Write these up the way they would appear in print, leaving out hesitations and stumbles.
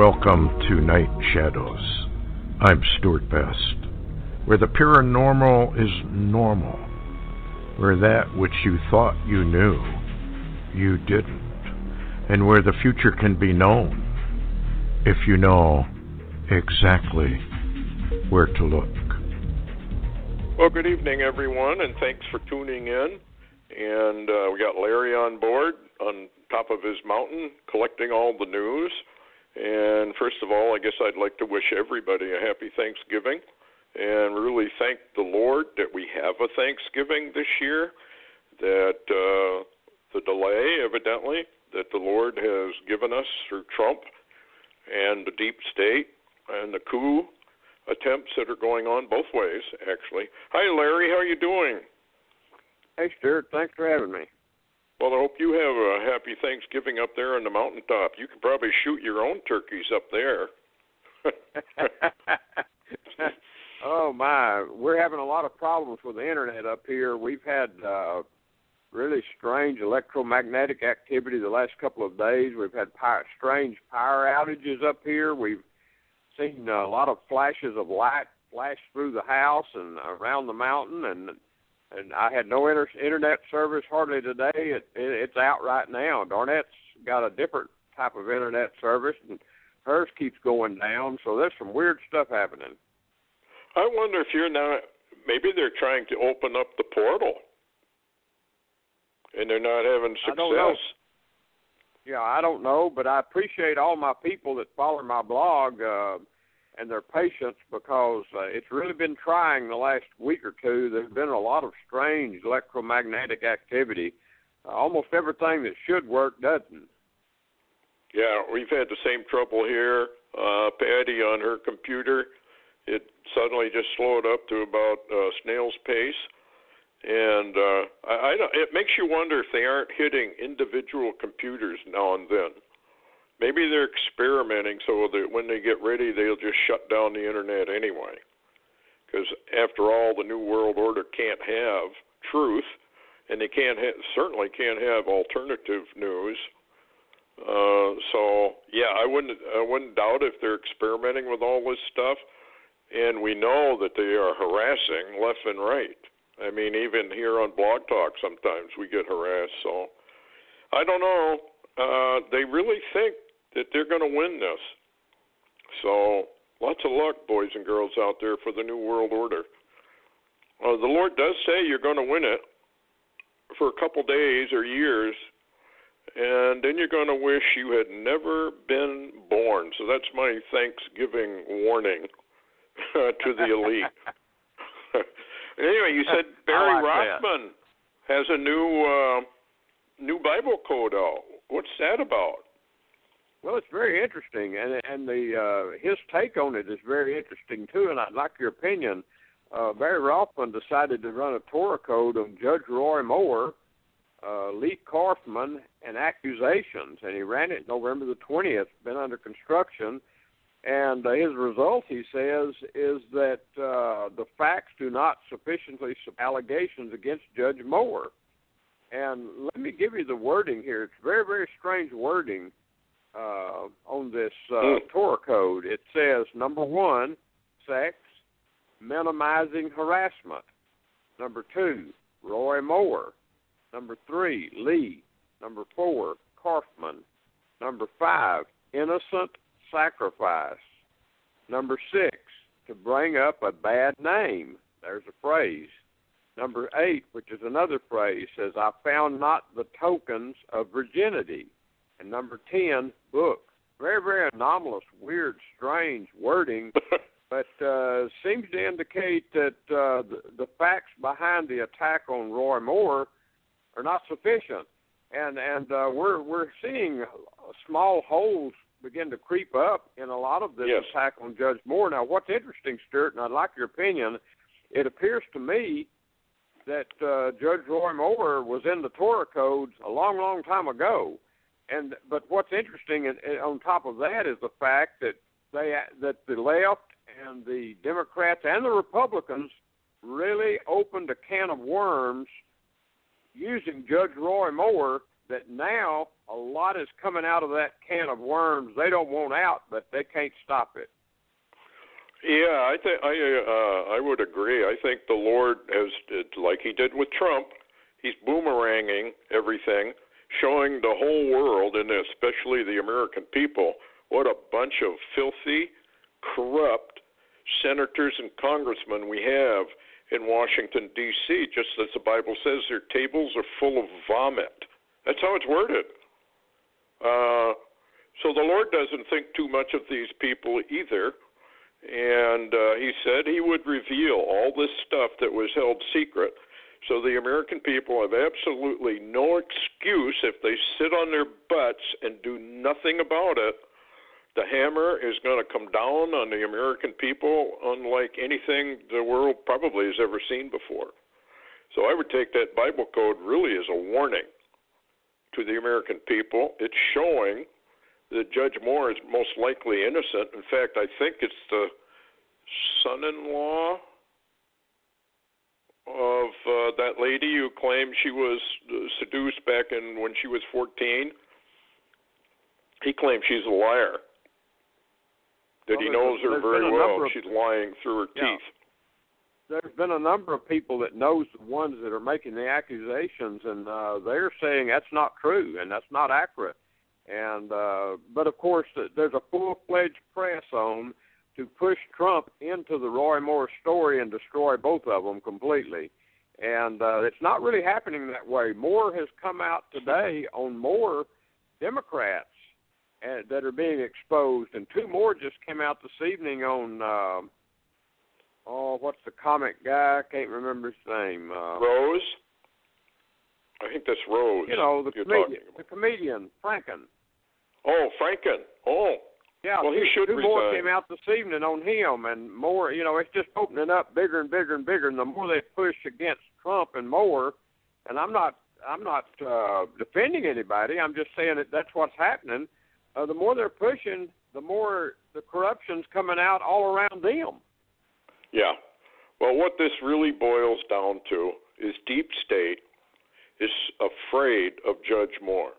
Welcome to Night Shadows. I'm Stuart Best, where the paranormal is normal, where that which you thought you knew, you didn't, and where the future can be known if you know exactly where to look. Well, good evening, everyone, and thanks for tuning in. And we got Larry on board on top of his mountain collecting all the news. And first of all, I guess I'd like to wish everybody a happy Thanksgiving and really thank the Lord that we have a Thanksgiving this year, that the delay, evidently, that the Lord has given us through Trump and the deep state and the coup attempts that are going on both ways, actually. Hi, Larry. How are you doing? Hey, Stuart. Thanks for having me. Well, I hope you have a happy Thanksgiving up there on the mountaintop. You could probably shoot your own turkeys up there. Oh, my. We're having a lot of problems with the Internet up here. We've had really strange electromagnetic activity the last couple of days. We've had strange power outages up here. We've seen a lot of flashes of light flash through the house and around the mountain, and I had no internet service hardly today. It's out right now. Darnette's got a different type of internet service, and hers keeps going down, so there's some weird stuff happening. I wonder if maybe they're trying to open up the portal, and they're not having success. I don't know. Yeah, I don't know, but I appreciate all my people that follow my blog and their patience, because it's really been trying the last week or two. There's been a lot of strange electromagnetic activity. Almost everything that should work doesn't. Yeah, we've had the same trouble here. Patty, on her computer, it suddenly just slowed up to about snail's pace. And it makes you wonder if they aren't hitting individual computers now and then. Maybe they're experimenting so that when they get ready, they'll just shut down the Internet anyway. Because after all, the New World Order can't have truth, and they certainly can't have alternative news. So yeah, I wouldn't doubt if they're experimenting with all this stuff. And we know that they are harassing left and right. I mean, even here on Blog Talk, sometimes we get harassed. So I don't know. They really think that they're going to win this. So lots of luck, boys and girls out there, for the New World Order. The Lord does say you're going to win it for a couple days or years, and then you're going to wish you had never been born. So that's my Thanksgiving warning to the elite. Anyway, you said Barry Rothman has a new Bible code out. What's that about? Well, it's very interesting, and his take on it is very interesting too. And I'd like your opinion. Barry Rothman decided to run a Torah code on Judge Roy Moore, Lee Kaufman, and accusations, and he ran it November the 20th. Been under construction. And his result, he says, is that the facts do not sufficiently support allegations against Judge Moore. And let me give you the wording here. It's very, very strange wording on this Torah code. It says, number 1, sex, minimizing harassment. Number 2, Roy Moore. Number 3, Lee. Number 4, Kaufman. Number 5, innocent sacrifice. Number 6, to bring up a bad name. There's a phrase. Number 8, which is another phrase, says, I found not the tokens of virginity. And number 10, book. Very, very anomalous, weird, strange wording, but seems to indicate that the facts behind the attack on Roy Moore are not sufficient. And we're seeing small holes begin to creep up in a lot of this attack on Judge Moore. Now, what's interesting, Stuart, and I'd like your opinion, it appears to me that Judge Roy Moore was in the Torah codes a long, long time ago. But what's interesting on top of that is the fact that the left and the Democrats and the Republicans really opened a can of worms using Judge Roy Moore that now a lot is coming out of that can of worms they don't want out, but they can't stop it. Yeah, I think I would agree. I think the Lord has, like He did with Trump, He's boomeranging everything, showing the whole world, and especially the American people, what a bunch of filthy, corrupt senators and congressmen we have in Washington, D.C., just as the Bible says, their tables are full of vomit. That's how it's worded. So the Lord doesn't think too much of these people either, and He said He would reveal all this stuff that was held secret. So the American people have absolutely no excuse if they sit on their butts and do nothing about it. The hammer is going to come down on the American people unlike anything the world probably has ever seen before. So I would take that Bible code really as a warning to the American people. It's showing that Judge Moore is most likely innocent. In fact, I think it's the son-in-law of that lady who claimed she was seduced back when she was 14. He claims she's a liar. That he knows her very well. She's lying through her teeth. There's been a number of people that knows the ones that are making the accusations, and they're saying that's not true and that's not accurate. And but of course, there's a full-fledged press on to push Trump into the Roy Moore story and destroy both of them completely. And it's not really happening that way. Moore has come out today on more Democrats that are being exposed, and two more just came out this evening on, what's the comic guy? I can't remember his name. Rose? I think that's Rose. You know, the comedian, Franken. Oh, Franken. Oh. Yeah, well, he should two resign. more came out this evening on him, and more, you know, it's just opening up bigger and bigger and bigger, and the more they push against Trump and Moore, and I'm not defending anybody, I'm just saying that that's what's happening. The more they're pushing, the more the corruption's coming out all around them. Yeah. Well, what this really boils down to is deep state is afraid of Judge Moore.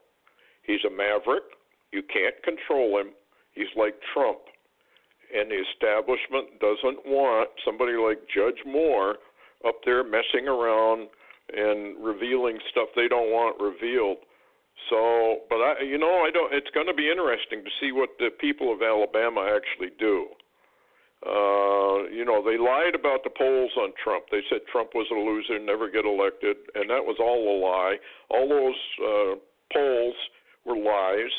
He's a maverick. You can't control him. He's like Trump. And the establishment doesn't want somebody like Judge Moore up there messing around and revealing stuff they don't want revealed. So, but I don't. It's going to be interesting to see what the people of Alabama actually do. They lied about the polls on Trump. They said Trump was a loser, never get elected, and that was all a lie. All those polls were lies.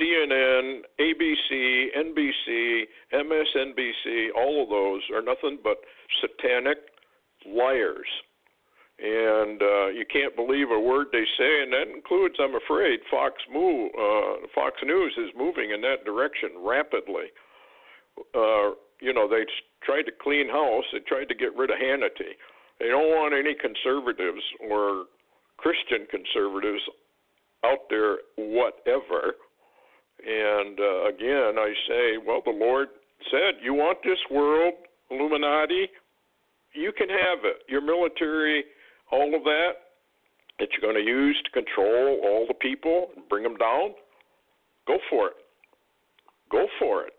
CNN, ABC, NBC, MSNBC, all of those are nothing but satanic liars. And you can't believe a word they say, and that includes, I'm afraid, Fox News is moving in that direction rapidly. They tried to clean house. They tried to get rid of Hannity. They don't want any conservatives or Christian conservatives out there whatever. And again, I say, well, the Lord said, you want this world, Illuminati? You can have it. Your military, all of that you're going to use to control all the people and bring them down, go for it. Go for it.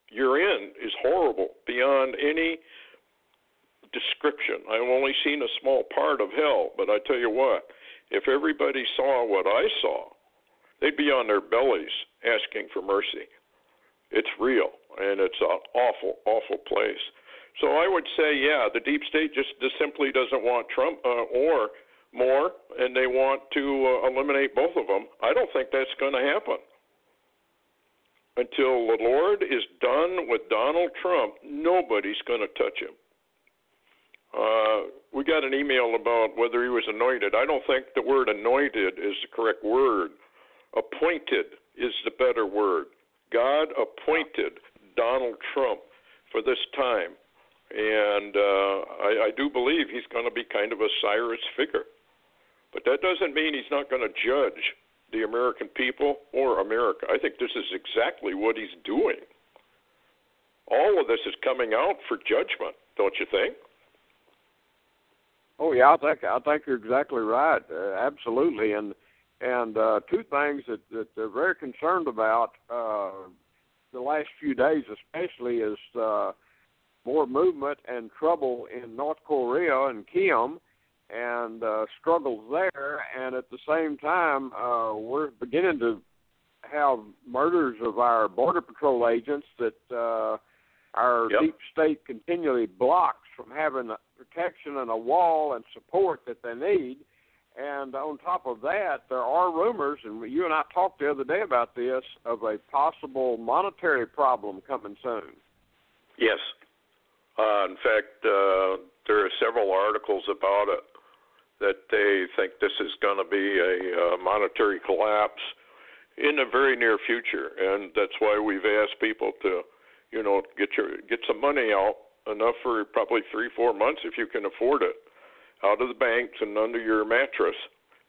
Your end is horrible beyond any description. I've only seen a small part of hell, but I tell you what, if everybody saw what I saw, they'd be on their bellies asking for mercy. It's real, and it's an awful, awful place. So I would say, yeah, the deep state just simply doesn't want Trump or Moore, and they want to eliminate both of them. I don't think that's going to happen. Until the Lord is done with Donald Trump, nobody's going to touch him. We got an email about whether he was anointed. I don't think the word anointed is the correct word. Appointed is the better word. God appointed Donald Trump for this time. And I do believe he's going to be kind of a Cyrus figure. But that doesn't mean he's not going to judge the American people or America. I think this is exactly what he's doing. All of this is coming out for judgment, don't you think? Oh yeah, I think you're exactly right. Absolutely, and two things that they're very concerned about the last few days, especially, is more movement and trouble in North Korea and Kim, and struggles there. And at the same time, we're beginning to have murders of our Border Patrol agents that our deep state continually blocks from having protection and a wall and support that they need. And on top of that, there are rumors, and you and I talked the other day about this, of a possible monetary problem coming soon. Yes. In fact, there are several articles about it that they think this is going to be a monetary collapse in the very near future, and that's why we've asked people to, get some money out, enough for probably 3-4 months if you can afford it, out of the banks and under your mattress,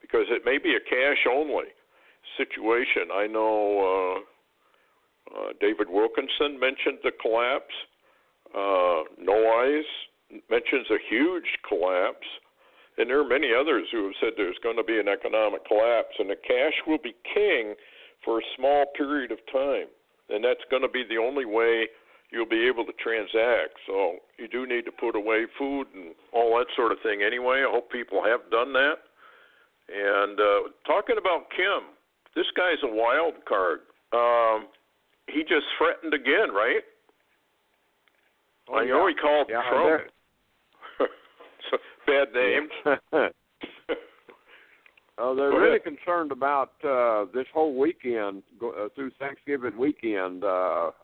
because it may be a cash-only situation. I know David Wilkinson mentioned the collapse. No Eyes mentions a huge collapse. And there are many others who have said there's going to be an economic collapse, and the cash will be king for a small period of time. And that's going to be the only way you'll be able to transact. So you do need to put away food and all that sort of thing anyway. I hope people have done that. And talking about Kim, this guy's a wild card. He just threatened again, right? I know he called Trump. Bad names. They're really concerned about this whole weekend, through Thanksgiving weekend,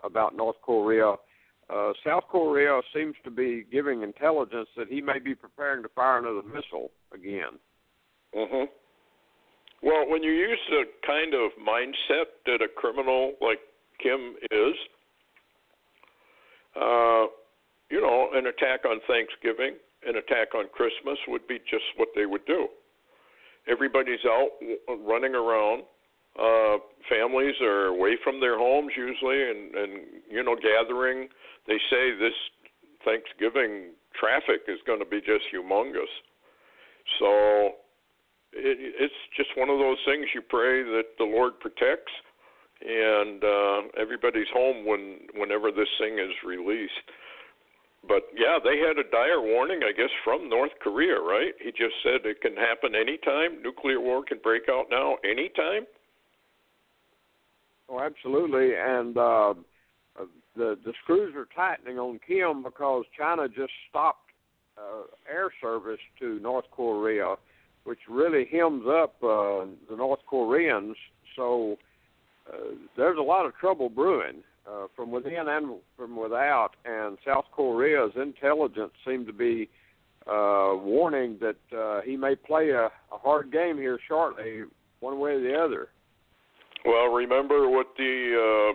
about North Korea. South Korea seems to be giving intelligence that he may be preparing to fire another missile again. Mm-hmm. Well, when you use the kind of mindset that a criminal like Kim is, an attack on Thanksgiving, an attack on Christmas would be just what they would do. Everybody's out running around. Families are away from their homes usually and gathering. They say this Thanksgiving traffic is going to be just humongous. So it's just one of those things you pray that the Lord protects and everybody's home whenever this thing is released. But, yeah, they had a dire warning, I guess, from North Korea, right? He just said it can happen anytime. Nuclear war can break out now anytime. Oh, absolutely. And the screws are tightening on Kim because China just stopped air service to North Korea, which really hems up the North Koreans. So there's a lot of trouble brewing. From within and from without, and South Korea's intelligence seemed to be warning that he may play a hard game here shortly, one way or the other. Well, remember what the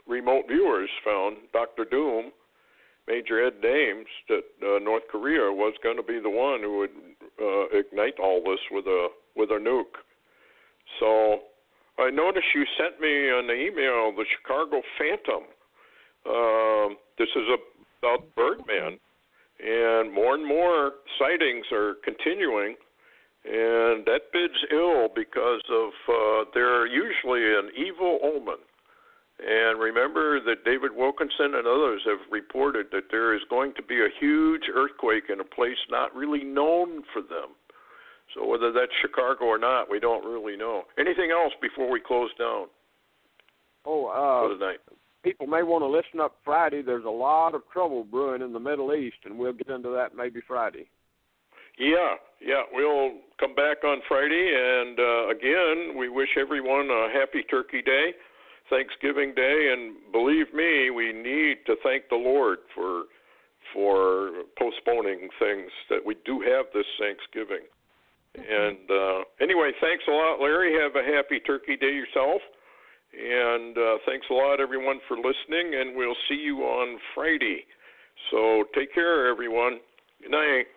remote viewers found, Dr. Doom, Major Ed Dames, that North Korea was going to be the one who would ignite all this with a nuke. So I noticed you sent me an email, the Chicago Phantom. This is about Birdman, and more sightings are continuing, and that bids ill because of they're usually an evil omen. And remember that David Wilkinson and others have reported that there is going to be a huge earthquake in a place not really known for them. So whether that's Chicago or not, we don't really know. Anything else before we close down for the night? People may want to listen up Friday. There's a lot of trouble brewing in the Middle East, and we'll get into that maybe Friday. Yeah, we'll come back on Friday, and again, we wish everyone a happy Turkey Day, Thanksgiving Day, and believe me, we need to thank the Lord for postponing things, that we do have this Thanksgiving. And anyway, thanks a lot, Larry. Have a happy Turkey Day yourself. And thanks a lot, everyone, for listening. And we'll see you on Friday. So take care, everyone. Good night.